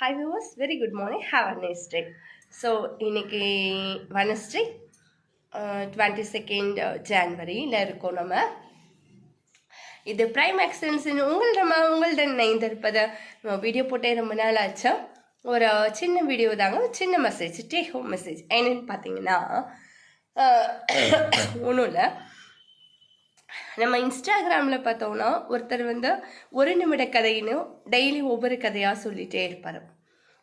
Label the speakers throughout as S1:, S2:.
S1: Hi viewers, very good morning. Have a nice day. So, இன்னைக்கு Wednesday 22nd ஜான்வரியில் இருக்கோம் நம்ம. இது பிரைம் எக்ஸலன்ஸின் உங்களுடன் இணைந்திருப்பது நம்ம வீடியோ போட்டே ரொம்ப நாள் ஆச்சா. ஒரு சின்ன வீடியோ தாங்க, சின்ன மெசேஜ், டேக் ஹோம் மெசேஜ். என்னன்னு பார்த்தீங்கன்னா ஒன்றும் இல்லை, நம்ம இன்ஸ்டாகிராமில் பார்த்தோம்னா ஒருத்தர் ஒரு நிமிட கதைன்னு டெய்லி ஒவ்வொரு கதையாக சொல்லிகிட்டே இருப்பார்.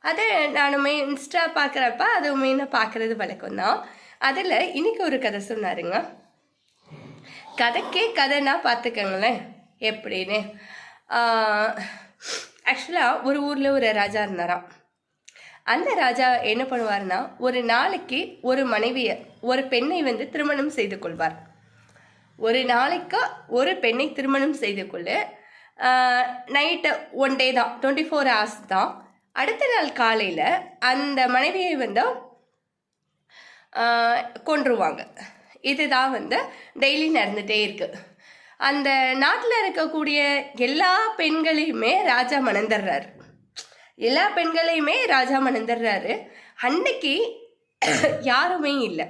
S1: அதை நானுமே இன்ஸ்டா பார்க்குறப்ப அதுவுமே நான் பார்க்குறது வழக்கம் தான். அதில் இன்னைக்கு ஒரு கதை சொன்னாருங்க. கதைக்கே கதைன்னா பார்த்துக்கங்களேன் எப்படின்னு. ஆக்சுவலாக ஒரு ஊரில் ஒரு ராஜா இருந்தாராம். அந்த ராஜா என்ன பண்ணுவார்னா, ஒரு நாளைக்கு ஒரு மனைவியை, ஒரு பெண்ணை திருமணம் செய்து கொள்வார். ஒரு நாளைக்கு ஒரு பெண்ணை திருமணம் செய்து கொள்ள நைட்டு 1 day தான், 24 hours தான். அடுத்த நாள் காலையில் அந்த மனைவியை கொன்றுவாங்க. இதுதான் டெய்லி நடந்துகிட்டே இருக்கு. அந்த நாட்டில் இருக்கக்கூடிய எல்லா பெண்களையுமே ராஜா மணந்துடுறாரு. அன்னைக்கு யாருமே இல்லை.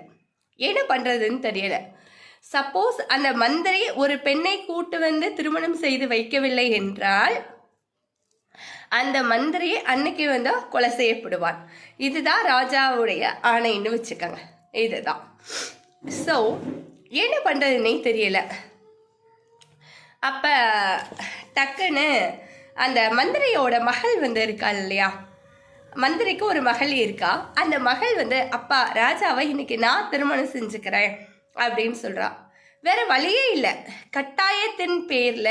S1: என்ன பண்ணுறதுன்னு தெரியலை. சப்போஸ் அந்த மந்திரி ஒரு பெண்ணை கூட்டு திருமணம் செய்து வைக்கவில்லை என்றால் அந்த மந்திரி அன்னைக்கு கொலை செய்யப்படுவான். இதுதான் ராஜாவுடைய ஆணைன்னு வச்சுக்கோங்க. இதுதான். ஸோ என்ன பண்ணுறதுன்னே தெரியல. அப்போ டக்குன்னு அந்த மந்திரியோட மகள் இருக்கா இல்லையா, மந்திரிக்கு ஒரு மகள் இருக்கா. அந்த மகள் அப்பா ராஜாவை இன்னைக்கு நான் திருமணம் செஞ்சுக்கிறேன் அப்படின்னு சொல்கிறா. வேற வழியே இல்லை, கட்டாயத்தின் பேர்ல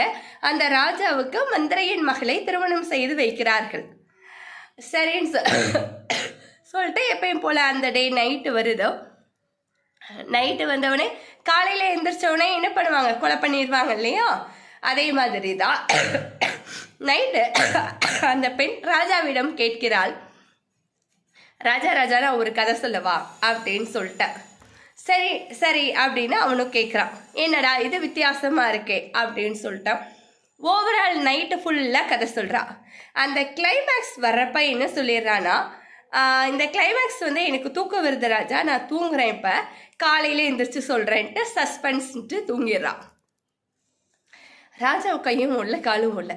S1: அந்த ராஜாவுக்கு மந்திரியின் மகளை திருமணம் செய்து வைக்கிறார்கள். சரின்னு சொல்லிட்டு எப்பயும் போல அந்த டே நைட்டு வருதோ. நைட்டு வந்தவனே காலையில எந்திரிச்சவனே என்ன பண்ணுவாங்க, கொலை பண்ணிடுவாங்க இல்லையா. அதே மாதிரி தான் நைட்டு அந்த பெண் ராஜாவிடம் கேட்கிறாள், ராஜா நான் ஒரு கதை சொல்லவா அப்படின்னு சொல்லிட்டேன். சரி சரி அப்படின்னு அவனும் கேட்குறான். என்னடா இது வித்தியாசமாக இருக்கே அப்படின்னு சொல்லிட்டான். ஓவரால் நைட்டு ஃபுல்லாக கதை சொல்கிறான். அந்த கிளைமேக்ஸ் வர்றப்ப என்ன சொல்லிடுறான்னா, இந்த கிளைமேக்ஸ் எனக்கு தூக்கம் வருது ராஜா, நான் தூங்குறேன், இப்போ காலையில் எந்திரிச்சு சொல்கிறேன்ட்டு சஸ்பென்ஸ்ன்ட்டு தூங்கிடுறான். ராஜாவு கையும் உள்ள காலும் உள்ள.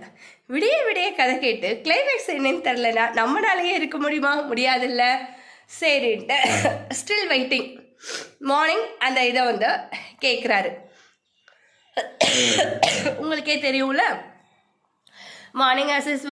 S1: விடிய விடிய கதை கேட்டு கிளைமேக்ஸ் என்னன்னு தெரிலனா நம்மளாலேயே இருக்க முடியுமா? முடியாதுல்ல. சரின்ட்டு ஸ்டில் வெயிட்டிங். மார்னிங் அந்த இதை கேட்குறாரு. உங்களுக்கே தெரியும்ல, மார்னிங் ஆஸ் இஸ்